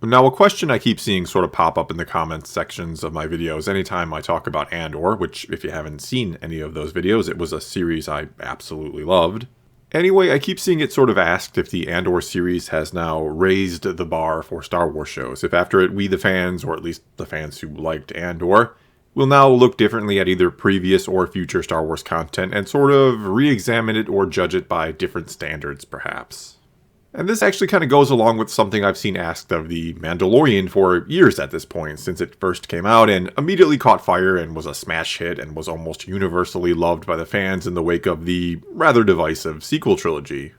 Now, a question I keep seeing sort of pop up in the comments sections of my videos anytime I talk about Andor, which, if you haven't seen any of those videos, it was a series I absolutely loved. Anyway, I keep seeing it sort of asked if the Andor series has now raised the bar for Star Wars shows, if after it we the fans, or at least the fans who liked Andor, will now look differently at either previous or future Star Wars content and sort of re-examine it or judge it by different standards, perhaps. And this actually kind of goes along with something I've seen asked of The Mandalorian for years at this point, since it first came out and immediately caught fire and was a smash hit and was almost universally loved by the fans in the wake of the rather divisive sequel trilogy.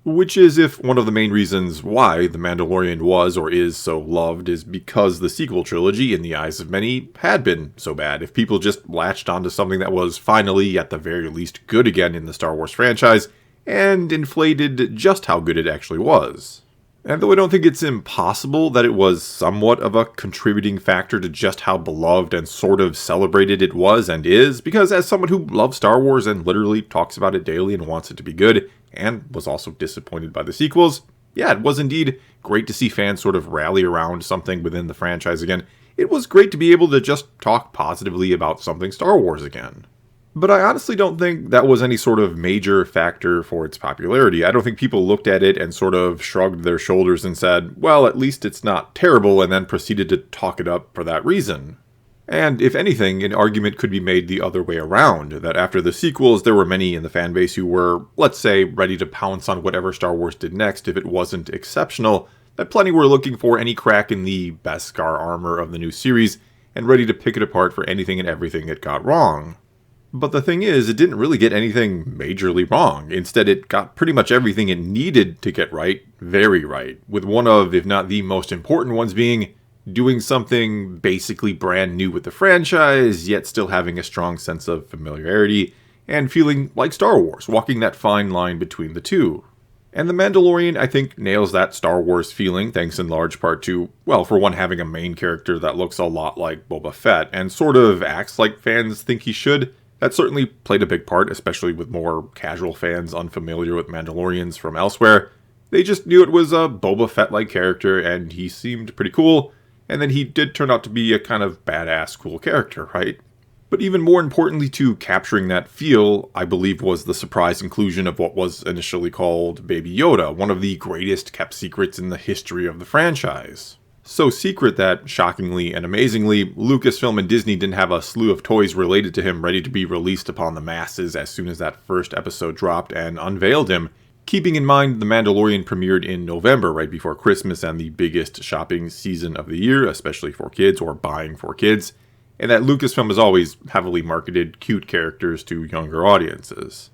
Which is if one of the main reasons why The Mandalorian was or is so loved is because the sequel trilogy, in the eyes of many, had been so bad. If people just latched onto something that was finally, at the very least, good again in the Star Wars franchise, and inflated just how good it actually was. And though I don't think it's impossible that it was somewhat of a contributing factor to just how beloved and sort of celebrated it was and is, because as someone who loves Star Wars and literally talks about it daily and wants it to be good, and was also disappointed by the sequels, yeah, it was indeed great to see fans sort of rally around something within the franchise again. It was great to be able to just talk positively about something Star Wars again. But I honestly don't think that was any sort of major factor for its popularity. I don't think people looked at it and sort of shrugged their shoulders and said, well, at least it's not terrible, and then proceeded to talk it up for that reason. And if anything, an argument could be made the other way around, that after the sequels, there were many in the fanbase who were, let's say, ready to pounce on whatever Star Wars did next if it wasn't exceptional, that plenty were looking for any crack in the Beskar armor of the new series, and ready to pick it apart for anything and everything it got wrong. But the thing is, it didn't really get anything majorly wrong. Instead, it got pretty much everything it needed to get right, very right, with one of, if not the most important ones being doing something basically brand new with the franchise, yet still having a strong sense of familiarity, and feeling like Star Wars, walking that fine line between the two. And The Mandalorian, I think, nails that Star Wars feeling, thanks in large part to, well, for one, having a main character that looks a lot like Boba Fett, and sort of acts like fans think he should. That certainly played a big part, especially with more casual fans unfamiliar with Mandalorians from elsewhere. They just knew it was a Boba Fett-like character, and he seemed pretty cool, and then he did turn out to be a kind of badass cool character, right? But even more importantly to capturing that feel, I believe, was the surprise inclusion of what was initially called Baby Yoda, one of the greatest kept secrets in the history of the franchise. So secret that, shockingly and amazingly, Lucasfilm and Disney didn't have a slew of toys related to him ready to be released upon the masses as soon as that first episode dropped and unveiled him, keeping in mind The Mandalorian premiered in November, right before Christmas and the biggest shopping season of the year, especially for kids or buying for kids, and that Lucasfilm has always heavily marketed cute characters to younger audiences.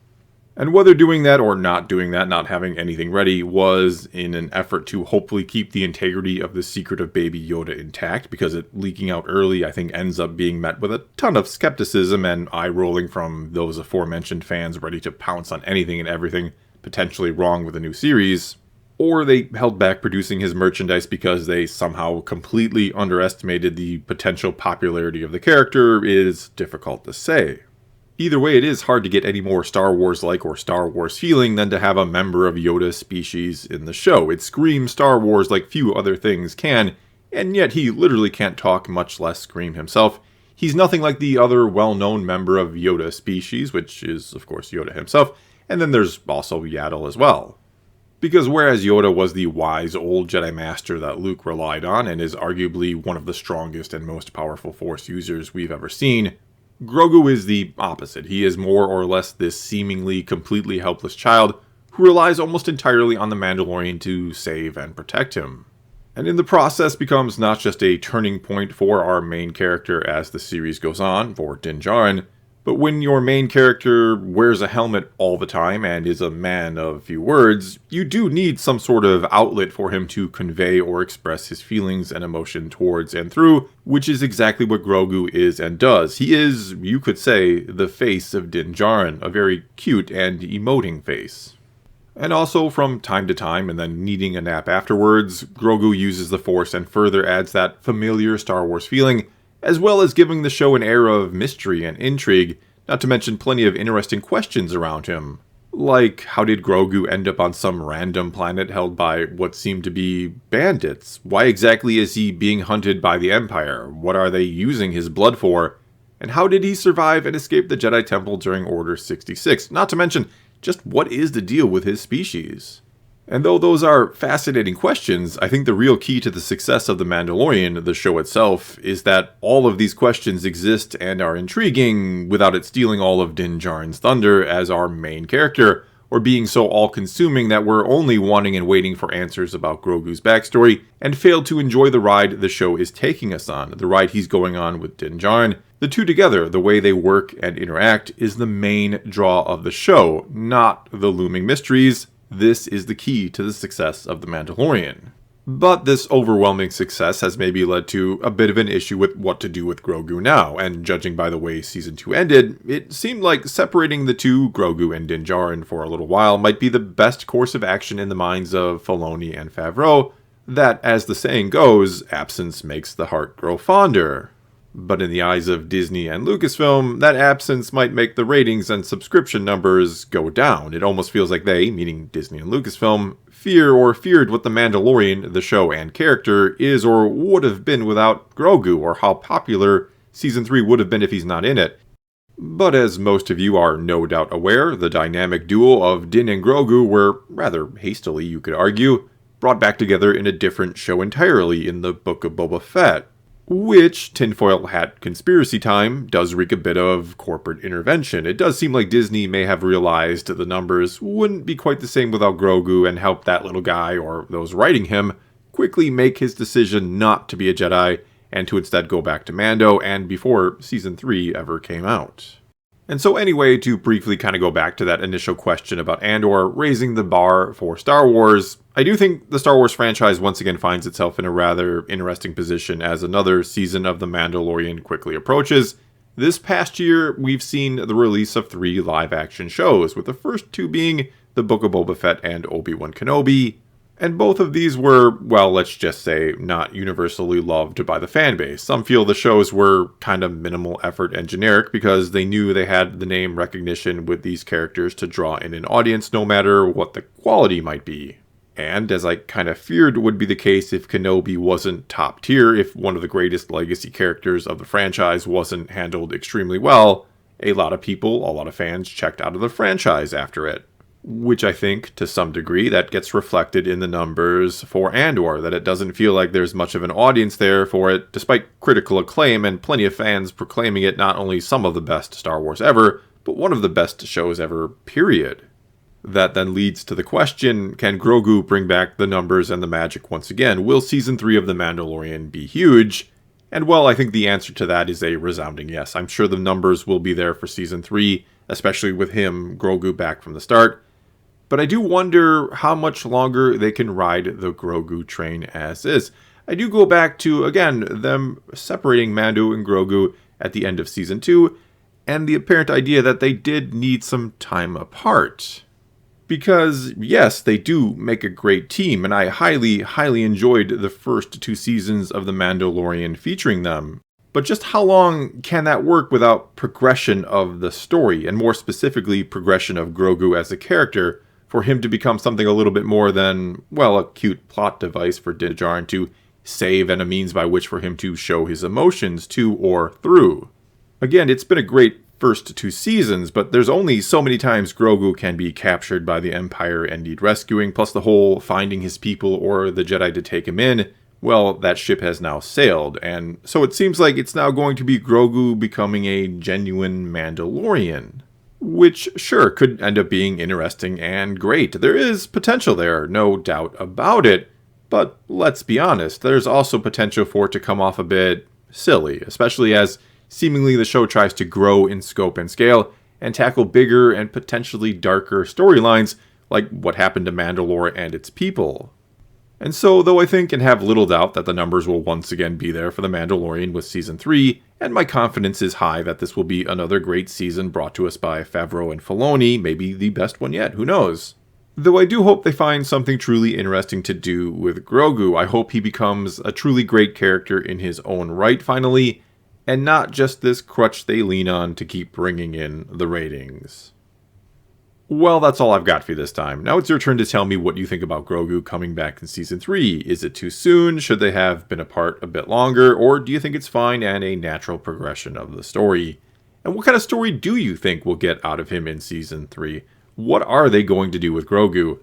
And whether doing that or not doing that, not having anything ready, was in an effort to hopefully keep the integrity of the secret of Baby Yoda intact, because it leaking out early, I think, ends up being met with a ton of skepticism and eye-rolling from those aforementioned fans ready to pounce on anything and everything potentially wrong with the new series. Or they held back producing his merchandise because they somehow completely underestimated the potential popularity of the character is difficult to say. Either way, it is hard to get any more Star Wars-like or Star Wars feeling than to have a member of Yoda's species in the show. It screams Star Wars like few other things can, and yet he literally can't talk, much less scream himself. He's nothing like the other well-known member of Yoda's species, which is, of course, Yoda himself, and then there's also Yaddle as well. Because whereas Yoda was the wise old Jedi Master that Luke relied on, and is arguably one of the strongest and most powerful Force users we've ever seen, Grogu is the opposite. He is more or less this seemingly completely helpless child who relies almost entirely on the Mandalorian to save and protect him. And in the process becomes not just a turning point for our main character as the series goes on, for Din Djarin, but when your main character wears a helmet all the time and is a man of few words, you do need some sort of outlet for him to convey or express his feelings and emotion towards and through, which is exactly what Grogu is and does. He is, you could say, the face of Din Djarin, a very cute and emoting face. And also, from time to time, and then needing a nap afterwards, Grogu uses the Force and further adds that familiar Star Wars feeling, as well as giving the show an air of mystery and intrigue, not to mention plenty of interesting questions around him. Like, how did Grogu end up on some random planet held by what seemed to be bandits? Why exactly is he being hunted by the Empire? What are they using his blood for? And how did he survive and escape the Jedi Temple during Order 66? Not to mention, just what is the deal with his species? And though those are fascinating questions, I think the real key to the success of The Mandalorian, the show itself, is that all of these questions exist and are intriguing without it stealing all of Din Djarin's thunder as our main character, or being so all-consuming that we're only wanting and waiting for answers about Grogu's backstory, and fail to enjoy the ride the show is taking us on, the ride he's going on with Din Djarin. The two together, the way they work and interact, is the main draw of the show, not the looming mysteries. This is the key to the success of The Mandalorian. But this overwhelming success has maybe led to a bit of an issue with what to do with Grogu now, and judging by the way Season 2 ended, it seemed like separating the two, Grogu and Din Djarin, for a little while might be the best course of action in the minds of Filoni and Favreau, that, as the saying goes, absence makes the heart grow fonder. But in the eyes of Disney and Lucasfilm, that absence might make the ratings and subscription numbers go down. It almost feels like they, meaning Disney and Lucasfilm, feared what The Mandalorian, the show and character, is or would have been without Grogu, or how popular Season 3 would have been if he's not in it. But as most of you are no doubt aware, the dynamic duo of Din and Grogu were, rather hastily you could argue, brought back together in a different show entirely in the Book of Boba Fett. Which, tinfoil hat conspiracy time, does reek a bit of corporate intervention. It does seem like Disney may have realized the numbers wouldn't be quite the same without Grogu, and helped that little guy, or those writing him, quickly make his decision not to be a Jedi, and to instead go back to Mando, and before Season 3 ever came out. And so anyway, to briefly kind of go back to that initial question about Andor raising the bar for Star Wars, I do think the Star Wars franchise once again finds itself in a rather interesting position as another season of The Mandalorian quickly approaches. This past year, we've seen the release of 3 live-action shows, with the first 2 being The Book of Boba Fett and Obi-Wan Kenobi. And both of these were, well, let's just say, not universally loved by the fanbase. Some feel the shows were kind of minimal effort and generic because they knew they had the name recognition with these characters to draw in an audience no matter what the quality might be. And, as I kind of feared would be the case if Kenobi wasn't top tier, if one of the greatest legacy characters of the franchise wasn't handled extremely well, a lot of people, a lot of fans checked out of the franchise after it. Which I think, to some degree, that gets reflected in the numbers for Andor, that it doesn't feel like there's much of an audience there for it, despite critical acclaim and plenty of fans proclaiming it not only some of the best Star Wars ever, but one of the best shows ever, period. That then leads to the question, can Grogu bring back the numbers and the magic once again? Will Season 3 of The Mandalorian be huge? And well, I think the answer to that is a resounding yes. I'm sure the numbers will be there for Season 3, especially with him, Grogu, back from the start. But I do wonder how much longer they can ride the Grogu train as is. I do go back to, again, them separating Mando and Grogu at the end of Season 2, and the apparent idea that they did need some time apart. Because, yes, they do make a great team, and I highly enjoyed the first 2 seasons of The Mandalorian featuring them. But just how long can that work without progression of the story, and more specifically, progression of Grogu as a character, for him to become something a little bit more than, well, a cute plot device for Din Djarin to save and a means by which for him to show his emotions to or through. Again, it's been a great first 2 seasons, but there's only so many times Grogu can be captured by the Empire and need rescuing, plus the whole finding his people or the Jedi to take him in. Well, that ship has now sailed, and so it seems like it's now going to be Grogu becoming a genuine Mandalorian. Which, sure, could end up being interesting and great. There is potential there, no doubt about it. But let's be honest, there's also potential for it to come off a bit silly, especially as seemingly the show tries to grow in scope and scale and tackle bigger and potentially darker storylines like what happened to Mandalore and its people. And so, though I think and have little doubt that the numbers will once again be there for The Mandalorian with Season 3, and my confidence is high that this will be another great season brought to us by Favreau and Filoni, maybe the best one yet, who knows? Though I do hope they find something truly interesting to do with Grogu. I hope he becomes a truly great character in his own right finally, and not just this crutch they lean on to keep bringing in the ratings. Well, that's all I've got for you this time. Now it's your turn to tell me what you think about Grogu coming back in Season 3. Is it too soon? Should they have been apart a bit longer? Or do you think it's fine and a natural progression of the story? And what kind of story do you think we'll get out of him in Season 3? What are they going to do with Grogu?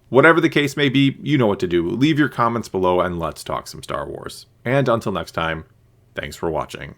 Whatever the case may be, you know what to do. Leave your comments below and let's talk some Star Wars. And until next time, thanks for watching.